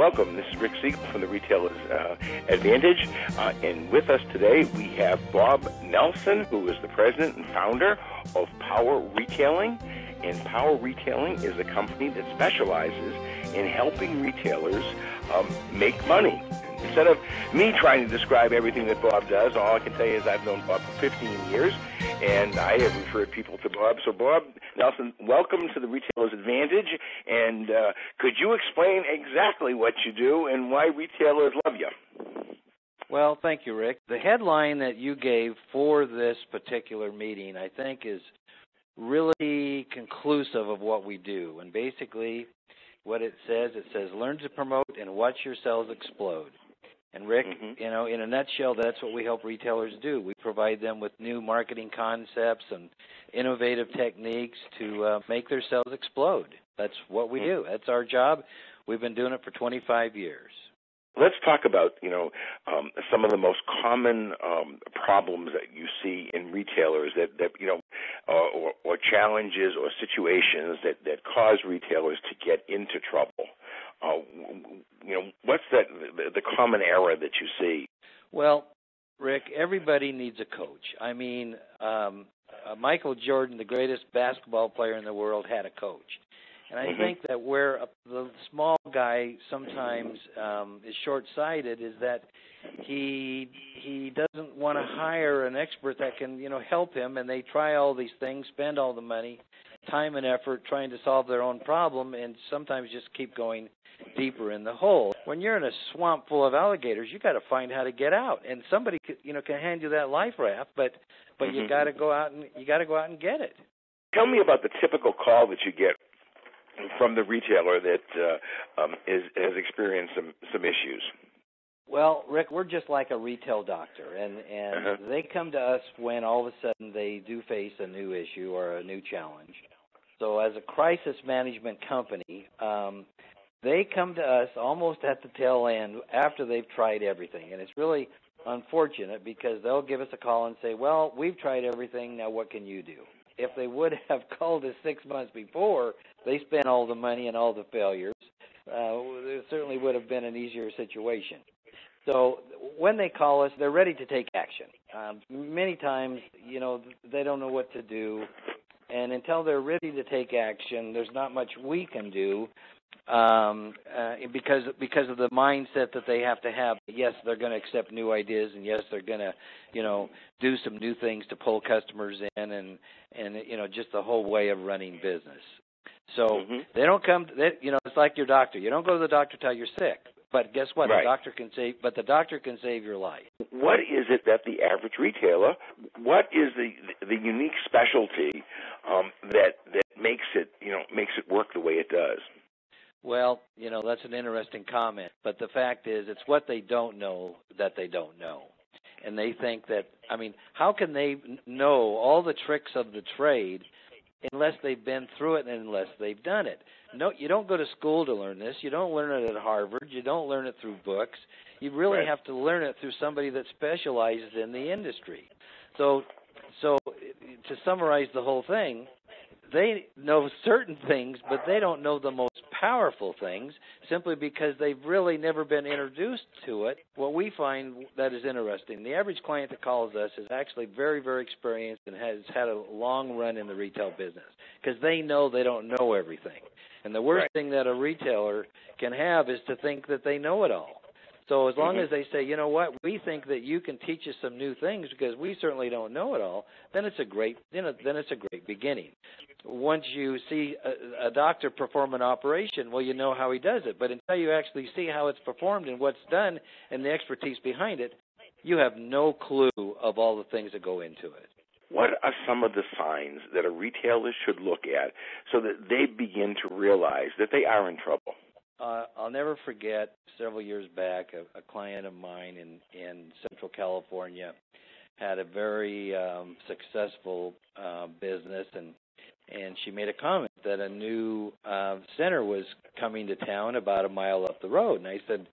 Welcome. This is Rick Segel from the Retailer's Advantage. And with us today, we have Bob Nelson, who is the president and founder of Power Retailing. And Power Retailing is a company that specializes in helping retailers make money. Instead of me trying to describe everything that Bob does, all I can tell you is I've known Bob for 15 years, and I have referred people to Bob. So, Bob Nelson, welcome to the Retailer's Advantage, and could you explain exactly what you do and why retailers love you? Well, thank you, Rick. The headline that you gave for this particular meeting, I think, is really conclusive of what we do. And basically, what it says, learn to promote and watch your sales explode. And Rick, in a nutshell, that's what we help retailers do. We provide them with new marketing concepts and innovative techniques to make their sales explode. That's what we do. That's our job. We've been doing it for 25 years. Let's talk about, some of the most common problems that you see in retailers that or challenges or situations that cause retailers to get into trouble. What's the common error that you see? Well, Rick, everybody needs a coach. I mean, Michael Jordan, the greatest basketball player in the world, had a coach. And I think that where the small guy sometimes is short-sighted is that he doesn't want to hire an expert that can, help him, and they try all these things, spend all the money, time and effort trying to solve their own problem, and sometimes just keep going deeper in the hole. When you're in a swamp full of alligators, you got to find how to get out, and somebody can hand you that life raft, but you got to go out and get it. Tell me about the typical call that you get from the retailer that has experienced some issues. Well, Rick, we're just like a retail doctor, and they come to us when all of a sudden they do face a new issue or a new challenge. So as a crisis management company, they come to us almost at the tail end after they've tried everything, and it's really unfortunate because they'll give us a call and say, well, we've tried everything, now what can you do? If they would have called us 6 months before they spent all the money and all the failures, it certainly would have been an easier situation. So when they call us, they're ready to take action. Many times, they don't know what to do, and until they're ready to take action, there's not much we can do because of the mindset that they have to have. Yes, they're going to accept new ideas, and yes, they're going to, do some new things to pull customers in, and just the whole way of running business. So they don't come. It's like your doctor. You don't go to the doctor till you're sick. But guess what? Right. The doctor can save your life. What is it that the average retailer? What is the unique specialty that makes it work the way it does? Well, that's an interesting comment. But the fact is, it's what they don't know that they don't know. And they think that, how can they know all the tricks of the trade unless they've been through it and unless they've done it? No, you don't go to school to learn this. You don't learn it at Harvard. You don't learn it through books. You really have to learn it through somebody that specializes in the industry. So to summarize the whole thing, they know certain things, but they don't know the most powerful things simply because they've really never been introduced to it. What we find that is interesting, the average client that calls us is actually very, very experienced and has had a long run in the retail business because they know they don't know everything. And the worst thing that a retailer can have is to think that they know it all. So as long as they say, you know what, we think that you can teach us some new things because we certainly don't know it all, then it's a great beginning. Once you see a doctor perform an operation, well, you know how he does it. But until you actually see how it's performed and what's done and the expertise behind it, you have no clue of all the things that go into it. What are some of the signs that a retailer should look at so that they begin to realize that they are in trouble? I'll never forget several years back, a client of mine in Central California had a very successful business, and she made a comment that a new center was coming to town about a mile up the road. And I said,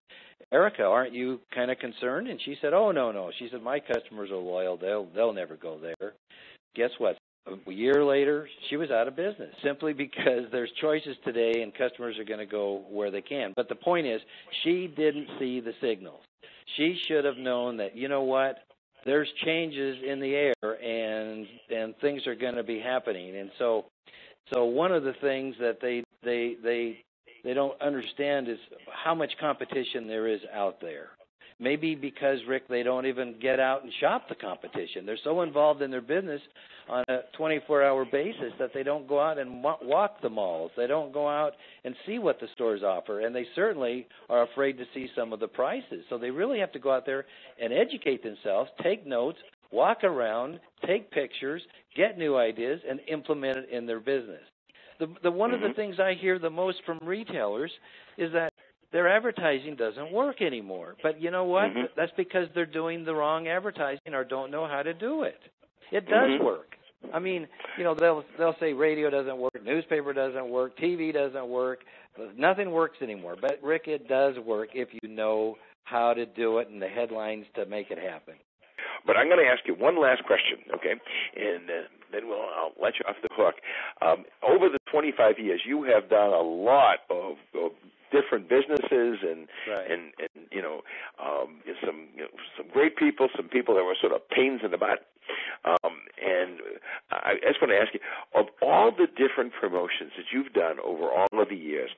Erica, aren't you kind of concerned? And she said, oh, no. She said, my customers are loyal. They'll never go there. Guess what? A year later, she was out of business simply because there's choices today and customers are going to go where they can. But the point is, she didn't see the signals. She should have known that, you know what, there's changes in the air and things are going to be happening. And so one of the things that they don't understand is how much competition there is out there. Maybe because, Rick, they don't even get out and shop the competition. They're so involved in their business on a 24-hour basis that they don't go out and walk the malls. They don't go out and see what the stores offer, and they certainly are afraid to see some of the prices. So they really have to go out there and educate themselves, take notes, walk around, take pictures, get new ideas, and implement it in their business. The one of the things I hear the most from retailers is that their advertising doesn't work anymore. But you know what? That's because they're doing the wrong advertising or don't know how to do it. It does work. I mean, you know, they'll say radio doesn't work, newspaper doesn't work, TV doesn't work, nothing works anymore. But Rick, it does work if you know how to do it and the headlines to make it happen. But I'm going to ask you one last question, okay? And then I'll let you off the hook. Over the 25 years, you have done a lot of different businesses and you know, some great people, some people that were sort of pains in the butt. And I just want to ask you, of all the different promotions that you've done over all of the years,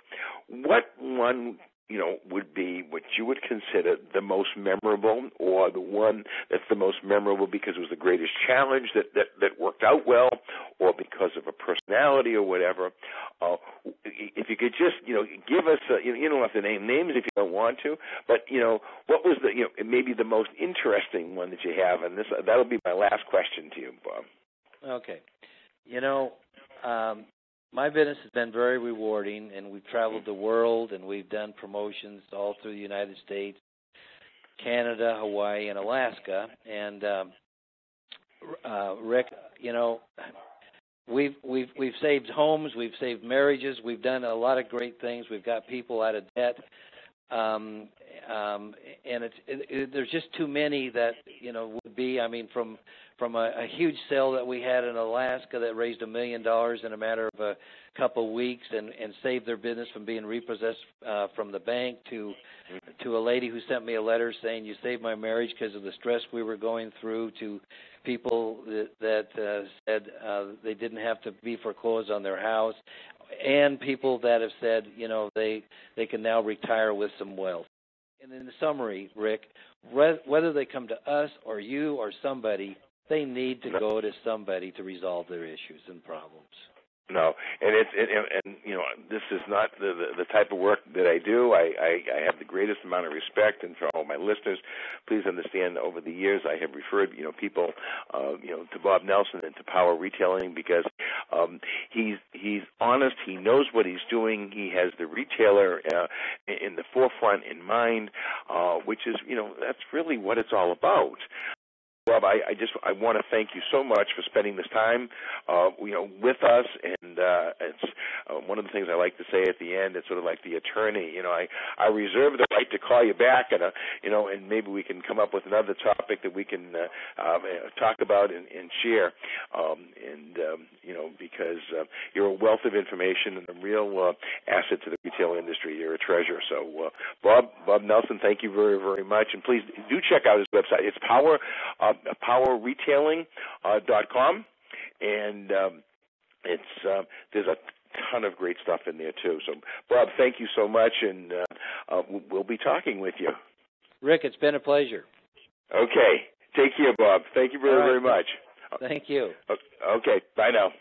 what one, you know, would be what you would consider the most memorable, or the one that's the most memorable because it was the greatest challenge that worked out well, or because of a personality or whatever? If you could just, you know, give us, you don't have to name names if you don't want to, but, you know, what was the, you know, maybe the most interesting one that you have? And that'll be my last question to you, Bob. Okay. You know, my business has been very rewarding, and we've traveled the world, and we've done promotions all through the United States, Canada, Hawaii, and Alaska. And Rick, you know, we've saved homes, we've saved marriages, we've done a lot of great things. We've got people out of debt, and there's just too many that, you know, would be. I mean, from a huge sale that we had in Alaska that raised $1 million in a matter of a couple of weeks and saved their business from being repossessed from the bank, to a lady who sent me a letter saying, you saved my marriage because of the stress we were going through, to people that said they didn't have to be foreclosed on their house, and people that have said, you know, they can now retire with some wealth. And in the summary, Rick, whether they come to us or you or somebody, they need to go to somebody to resolve their issues and problems. No, and and you know, this is not the type of work that I do. I have the greatest amount of respect, and for all my listeners, please understand, over the years I have referred, you know, people, you know, to Bob Nelson and to Power Retailing, because he's honest. He knows what he's doing. He has the retailer in the forefront in mind, which is, you know, that's really what it's all about. Bob, I want to thank you so much for spending this time, you know, with us. And it's one of the things I like to say at the end. It's sort of like the attorney. You know, I reserve the right to call you back, and you know, and maybe we can come up with another topic that we can talk about and share. You know, because you're a wealth of information and a real asset to the retail industry. You're a treasure. So, Bob Nelson, thank you very, very much, and please do check out his website. It's powerretailing.com, and it's there's a ton of great stuff in there too. So, Bob, thank you so much, and we'll be talking with you. Rick, it's been a pleasure. Okay, take care, Bob. Thank you very, very much. Thank you. Okay, bye now.